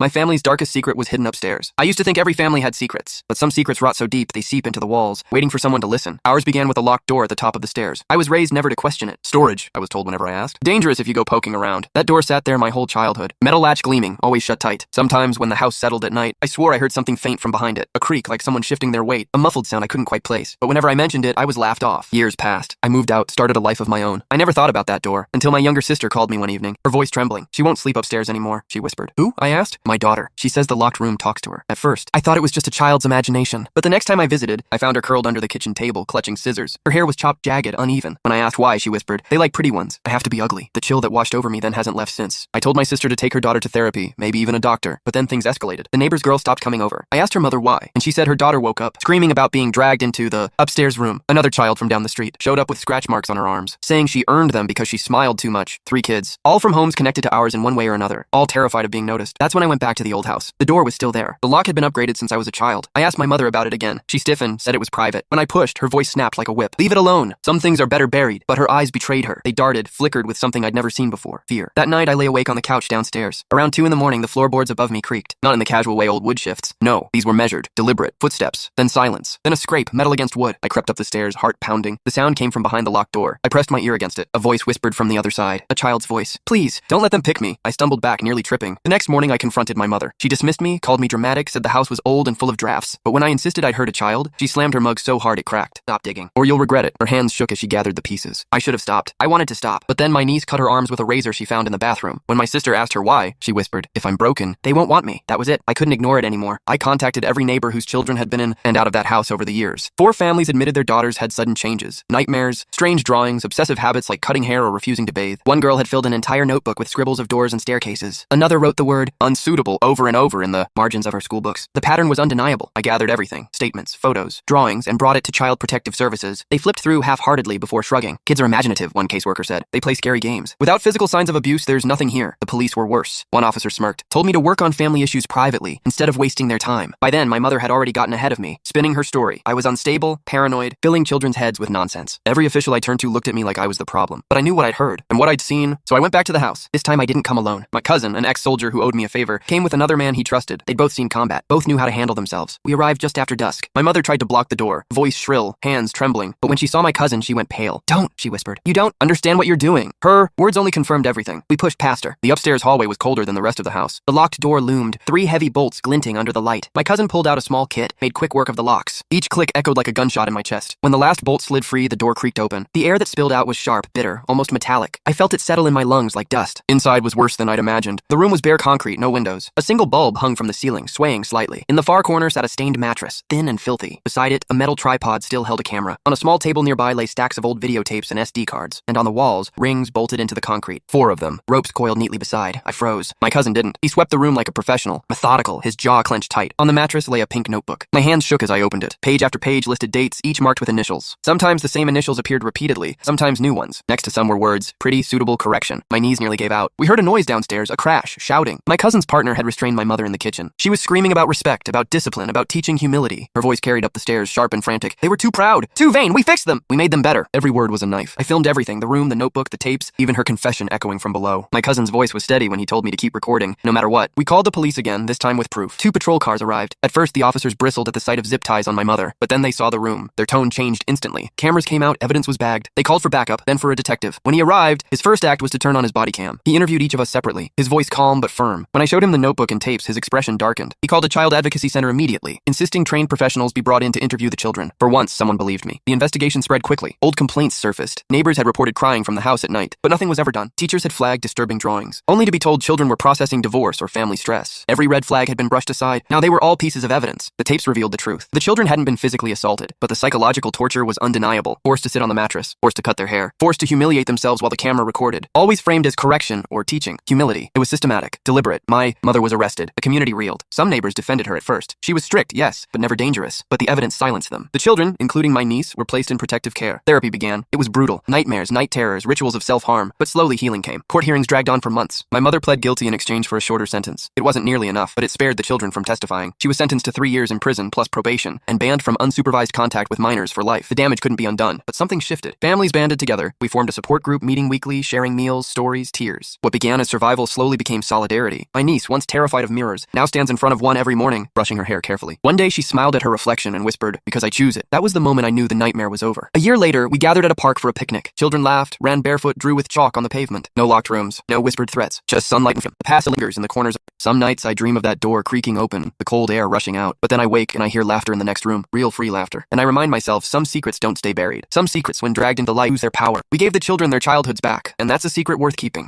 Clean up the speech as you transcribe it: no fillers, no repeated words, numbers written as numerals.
My family's darkest secret was hidden upstairs. I used to think every family had secrets, but some secrets rot so deep they seep into the walls, waiting for someone to listen. Ours began with a locked door at the top of the stairs. I was raised never to question it. Storage, I was told whenever I asked. Dangerous if you go poking around. That door sat there my whole childhood. Metal latch gleaming, always shut tight. Sometimes when the house settled at night, I swore I heard something faint from behind it. A creak like someone shifting their weight. A muffled sound I couldn't quite place. But whenever I mentioned it, I was laughed off. Years passed. I moved out, started a life of my own. I never thought about that door, until my younger sister called me one evening, her voice trembling. She won't sleep upstairs anymore, she whispered. Who? I asked. My daughter. She says the locked room talks to her. At first, I thought it was just a child's imagination. But the next time I visited, I found her curled under the kitchen table, clutching scissors. Her hair was chopped jagged, uneven. When I asked why, she whispered, they like pretty ones. I have to be ugly. The chill that washed over me then hasn't left since. I told my sister to take her daughter to therapy, maybe even a doctor, but then things escalated. The neighbor's girl stopped coming over. I asked her mother why, and she said her daughter woke up, screaming about being dragged into the upstairs room. Another child from down the street showed up with scratch marks on her arms, saying she earned them because she smiled too much. 3 kids, all from homes connected to ours in one way or another, all terrified of being noticed. That's when I went back to the old house. The door was still there. The lock had been upgraded since I was a child. I asked my mother about it again. She stiffened, said it was private. When I pushed, her voice snapped like a whip. Leave it alone. Some things are better buried. But her eyes betrayed her. They darted, flickered with something I'd never seen before. Fear. That night, I lay awake on the couch downstairs. Around 2 in the morning, the floorboards above me creaked. Not in the casual way old wood shifts. No, these were measured, deliberate. Footsteps, then silence, then a scrape, metal against wood. I crept up the stairs, heart pounding. The sound came from behind the locked door. I pressed my ear against it. A voice whispered from the other side. A child's voice. Please, don't let them pick me. I stumbled back, nearly tripping. The next morning, I confronted my mother. She dismissed me, called me dramatic, said the house was old and full of drafts. But when I insisted I'd hurt a child, she slammed her mug so hard it cracked. Stop digging, or you'll regret it. Her hands shook as she gathered the pieces. I should have stopped. I wanted to stop. But then my niece cut her arms with a razor she found in the bathroom. When my sister asked her why, she whispered, if I'm broken, they won't want me. That was it. I couldn't ignore it anymore. I contacted every neighbor whose children had been in and out of that house over the years. 4 families admitted their daughters had sudden changes. Nightmares, strange drawings, obsessive habits like cutting hair or refusing to bathe. One girl had filled an entire notebook with scribbles of doors and staircases. Another wrote the word unsuitable over and over in the margins of her school books. The pattern was undeniable. I gathered everything, statements, photos, drawings, and brought it to Child Protective Services. They flipped through half-heartedly before shrugging. Kids are imaginative, one caseworker said. They play scary games. Without physical signs of abuse, there's nothing here. The police were worse. One officer smirked, told me to work on family issues privately instead of wasting their time. By then, my mother had already gotten ahead of me, spinning her story. I was unstable, paranoid, filling children's heads with nonsense. Every official I turned to looked at me like I was the problem. But I knew what I'd heard and what I'd seen, so I went back to the house. This time I didn't come alone. My cousin, an ex-soldier who owed me a favor, came with another man he trusted. They'd both seen combat. Both knew how to handle themselves. We arrived just after dusk. My mother tried to block the door, voice shrill, hands trembling. But when she saw my cousin, she went pale. Don't, she whispered. You don't understand what you're doing. Her words only confirmed everything. We pushed past her. The upstairs hallway was colder than the rest of the house. The locked door loomed, 3 heavy bolts glinting under the light. My cousin pulled out a small kit, made quick work of the locks. Each click echoed like a gunshot in my chest. When the last bolt slid free, the door creaked open. The air that spilled out was sharp, bitter, almost metallic. I felt it settle in my lungs like dust. Inside was worse than I'd imagined. The room was bare concrete, no windows. A single bulb hung from the ceiling, swaying slightly. In the far corner sat a stained mattress, thin and filthy. Beside it, a metal tripod still held a camera. On a small table nearby lay stacks of old videotapes and SD cards. And on the walls, rings bolted into the concrete. 4 of them, ropes coiled neatly beside. I froze. My cousin didn't. He swept the room like a professional, methodical, his jaw clenched tight. On the mattress lay a pink notebook. My hands shook as I opened it. Page after page listed dates, each marked with initials. Sometimes the same initials appeared repeatedly, sometimes new ones. Next to some were words, pretty, suitable, correction. My knees nearly gave out. We heard a noise downstairs, a crash, shouting. My cousin's partner had restrained my mother in the kitchen. She was screaming about respect, about discipline, about teaching humility. Her voice carried up the stairs, sharp and frantic. They were too proud, too vain. We fixed them. We made them better. Every word was a knife. I filmed everything, the room, the notebook, the tapes, even her confession echoing from below. My cousin's voice was steady when he told me to keep recording, no matter what. We called the police again, this time with proof. 2 patrol cars arrived. At first, the officers bristled at the sight of zip ties on my mother, but then they saw the room. Their tone changed instantly. Cameras came out, evidence was bagged. They called for backup, then for a detective. When he arrived, his first act was to turn on his body cam. He interviewed each of us separately, his voice calm but firm. When I showed him the notebook and tapes, his expression darkened. He called a child advocacy center immediately, insisting trained professionals be brought in to interview the children. For once, someone believed me. The investigation spread quickly. Old complaints surfaced. Neighbors had reported crying from the house at night, but nothing was ever done. Teachers had flagged disturbing drawings, only to be told children were processing divorce or family stress. Every red flag had been brushed aside. Now they were all pieces of evidence. The tapes revealed the truth. The children hadn't been physically assaulted, but the psychological torture was undeniable. Forced to sit on the mattress, forced to cut their hair, forced to humiliate themselves while the camera recorded. Always framed as correction or teaching. Humility. It was systematic, deliberate. My mother was arrested. The community reeled. Some neighbors defended her at first. She was strict, yes, but never dangerous. But the evidence silenced them. The children, including my niece, were placed in protective care. Therapy began. It was brutal. Nightmares, night terrors, rituals of self-harm. But slowly healing came. Court hearings dragged on for months. My mother pled guilty in exchange for a shorter sentence. It wasn't nearly enough, but it spared the children from testifying. She was sentenced to 3 years in prison plus probation and banned from unsupervised contact with minors for life. The damage couldn't be undone, but something shifted. Families banded together. We formed a support group, meeting weekly, sharing meals, stories, tears. What began as survival slowly became solidarity. My niece once terrified of mirrors, now stands in front of one every morning, brushing her hair carefully. One day she smiled at her reflection and whispered, "Because I choose it." That was the moment I knew the nightmare was over. A year later, we gathered at a park for a picnic. Children laughed, ran barefoot, drew with chalk on the pavement. No locked rooms, no whispered threats, just sunlight and the past lingers in the corners. Some nights I dream of that door creaking open, the cold air rushing out, but then I wake and I hear laughter in the next room, real free laughter. And I remind myself some secrets don't stay buried. Some secrets, when dragged into light, lose their power. We gave the children their childhoods back, and that's a secret worth keeping.